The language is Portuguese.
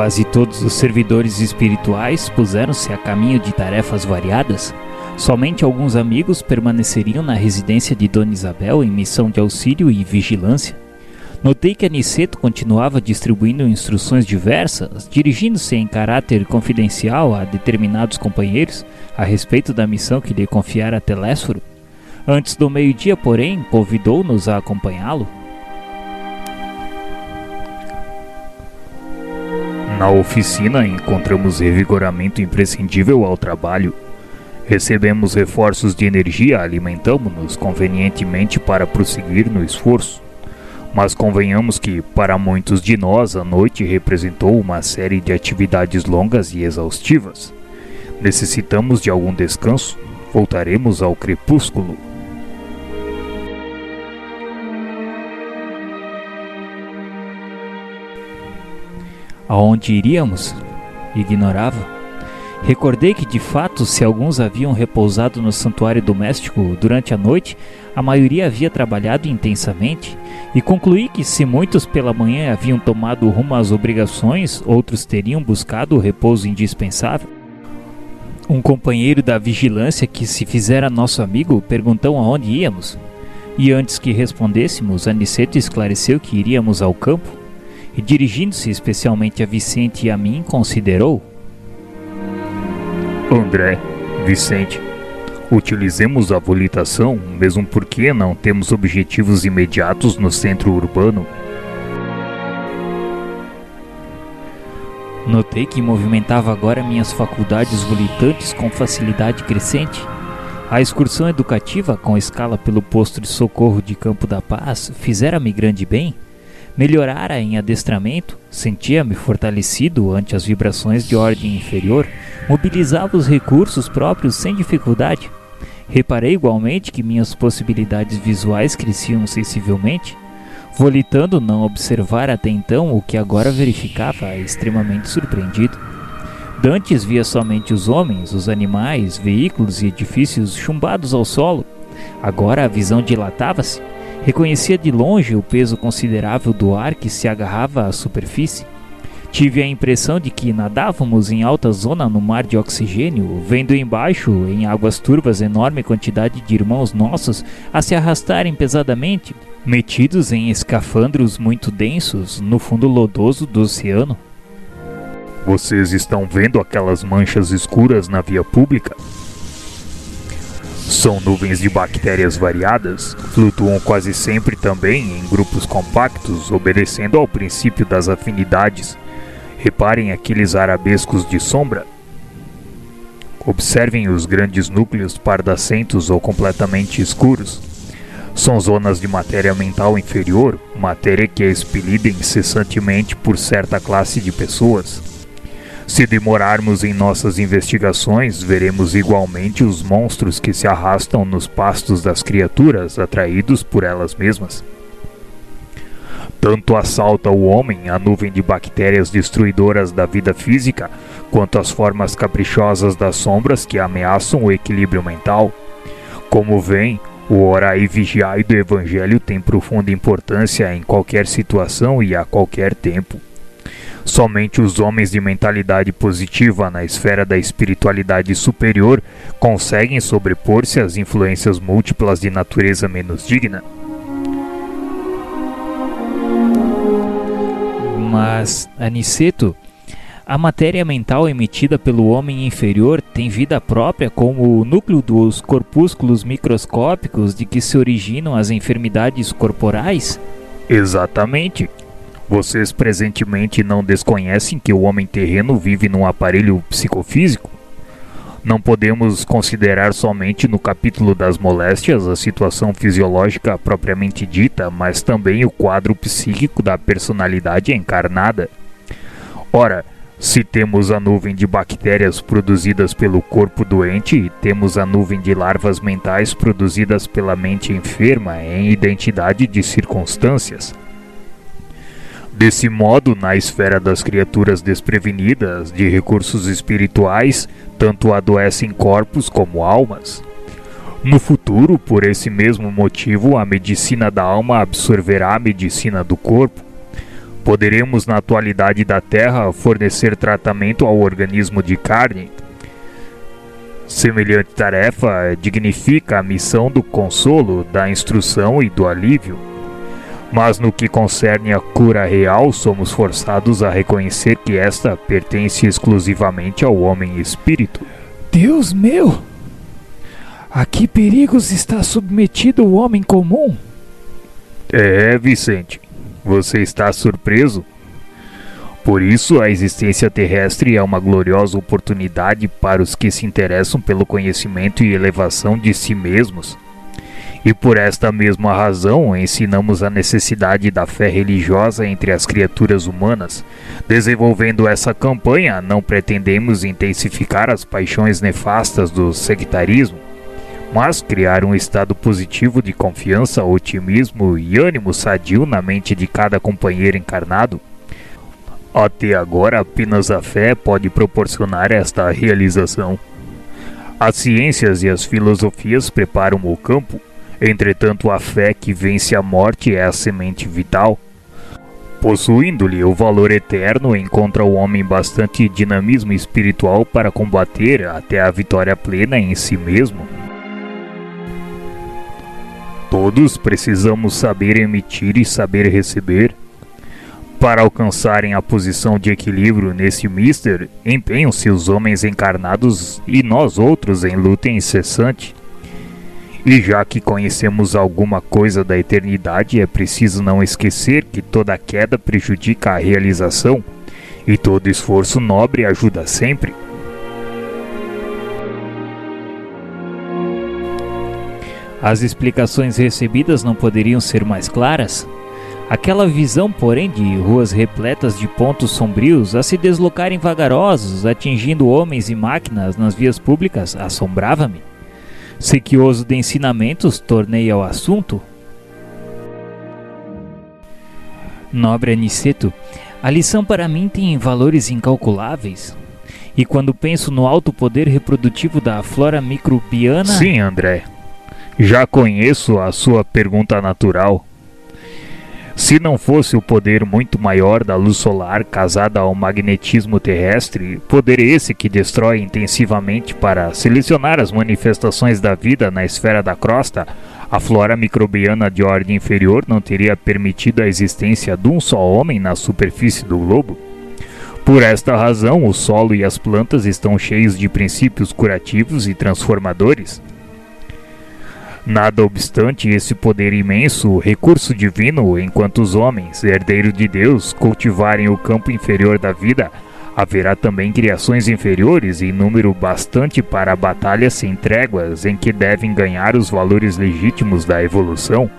Quase todos os servidores espirituais puseram-se a caminho de tarefas variadas. Somente alguns amigos permaneceriam na residência de Dona Isabel em missão de auxílio e vigilância. Notei que Aniceto continuava distribuindo instruções diversas, dirigindo-se em caráter confidencial a determinados companheiros a respeito da missão que lhe confiara Telésforo. Antes do meio-dia, porém, convidou-nos a acompanhá-lo. Na oficina encontramos revigoramento imprescindível ao trabalho. Recebemos reforços de energia, alimentamos-nos convenientemente para prosseguir no esforço. Mas convenhamos que, para muitos de nós, a noite representou uma série de atividades longas e exaustivas. Necessitamos de algum descanso. Voltaremos ao crepúsculo. Aonde iríamos? Ignorava. Recordei que, de fato, se alguns haviam repousado no santuário doméstico durante a noite, a maioria havia trabalhado intensamente, e concluí que, se muitos pela manhã haviam tomado rumo às obrigações, outros teriam buscado o repouso indispensável. Um companheiro da vigilância que se fizera nosso amigo perguntou aonde íamos, e antes que respondêssemos, Aniceto esclareceu que iríamos ao campo, e dirigindo-se especialmente a Vicente e a mim, considerou: André, Vicente, utilizemos a volitação, mesmo porque não temos objetivos imediatos no centro urbano. Notei que movimentava agora minhas faculdades volitantes com facilidade crescente. A excursão educativa com escala pelo posto de socorro de Campo da Paz fizera-me grande bem. Melhorara em adestramento, sentia-me fortalecido ante as vibrações de ordem inferior, mobilizava os recursos próprios sem dificuldade. Reparei igualmente que minhas possibilidades visuais cresciam sensivelmente. Volitando não observar até então o que agora verificava, extremamente surpreendido. Dantes via somente os homens, os animais, veículos e edifícios chumbados ao solo. Agora a visão dilatava-se. Reconhecia de longe o peso considerável do ar que se agarrava à superfície. Tive a impressão de que nadávamos em alta zona no mar de oxigênio, vendo embaixo, em águas turvas, enorme quantidade de irmãos nossos a se arrastarem pesadamente, metidos em escafandros muito densos no fundo lodoso do oceano. Vocês estão vendo aquelas manchas escuras na via pública? São nuvens de bactérias variadas, flutuam quase sempre também em grupos compactos, obedecendo ao princípio das afinidades. Reparem aqueles arabescos de sombra. Observem os grandes núcleos pardacentos ou completamente escuros. São zonas de matéria mental inferior, matéria que é expelida incessantemente por certa classe de pessoas. Se demorarmos em nossas investigações, veremos igualmente os monstros que se arrastam nos pastos das criaturas, atraídos por elas mesmas. Tanto assalta o homem a nuvem de bactérias destruidoras da vida física, quanto as formas caprichosas das sombras que ameaçam o equilíbrio mental. Como veem, o orai e vigiai do Evangelho tem profunda importância em qualquer situação e a qualquer tempo. Somente os homens de mentalidade positiva na esfera da espiritualidade superior conseguem sobrepor-se às influências múltiplas de natureza menos digna. Mas, Aniceto, a matéria mental emitida pelo homem inferior tem vida própria como o núcleo dos corpúsculos microscópicos de que se originam as enfermidades corporais? Exatamente. Vocês presentemente não desconhecem que o homem terreno vive num aparelho psicofísico? Não podemos considerar somente no capítulo das moléstias a situação fisiológica propriamente dita, mas também o quadro psíquico da personalidade encarnada. Ora, se temos a nuvem de bactérias produzidas pelo corpo doente e temos a nuvem de larvas mentais produzidas pela mente enferma em identidade de circunstâncias. Desse modo, na esfera das criaturas desprevenidas de recursos espirituais, tanto adoecem corpos como almas. No futuro, por esse mesmo motivo, a medicina da alma absorverá a medicina do corpo. Poderemos, na atualidade da Terra, fornecer tratamento ao organismo de carne. Semelhante tarefa dignifica a missão do consolo, da instrução e do alívio. Mas no que concerne à cura real, somos forçados a reconhecer que esta pertence exclusivamente ao homem espírito. Deus meu! A que perigos está submetido o homem comum? Vicente, você está surpreso? Por isso, a existência terrestre é uma gloriosa oportunidade para os que se interessam pelo conhecimento e elevação de si mesmos. E por esta mesma razão, ensinamos a necessidade da fé religiosa entre as criaturas humanas. Desenvolvendo essa campanha, não pretendemos intensificar as paixões nefastas do sectarismo, mas criar um estado positivo de confiança, otimismo e ânimo sadio na mente de cada companheiro encarnado. Até agora, apenas a fé pode proporcionar esta realização. As ciências e as filosofias preparam o campo. Entretanto, a fé que vence a morte é a semente vital. Possuindo-lhe o valor eterno, encontra o homem bastante dinamismo espiritual para combater até a vitória plena em si mesmo. Todos precisamos saber emitir e saber receber. Para alcançarem a posição de equilíbrio nesse mister, empenham-se os homens encarnados e nós outros em luta incessante. E já que conhecemos alguma coisa da eternidade, é preciso não esquecer que toda queda prejudica a realização e todo esforço nobre ajuda sempre. As explicações recebidas não poderiam ser mais claras? Aquela visão, porém, de ruas repletas de pontos sombrios a se deslocarem vagarosos, atingindo homens e máquinas nas vias públicas, assombrava-me. Sequioso de ensinamentos, tornei ao assunto. Nobre Aniceto, a lição para mim tem valores incalculáveis. E quando penso no alto poder reprodutivo da flora microbiana... Sim, André. Já conheço a sua pergunta natural. Se não fosse o poder muito maior da luz solar casada ao magnetismo terrestre, poder esse que destrói intensivamente para selecionar as manifestações da vida na esfera da crosta, a flora microbiana de ordem inferior não teria permitido a existência de um só homem na superfície do globo. Por esta razão, o solo e as plantas estão cheios de princípios curativos e transformadores. Nada obstante esse poder imenso, recurso divino, enquanto os homens, herdeiros de Deus, cultivarem o campo inferior da vida, haverá também criações inferiores em número bastante para batalhas sem tréguas em que devem ganhar os valores legítimos da evolução.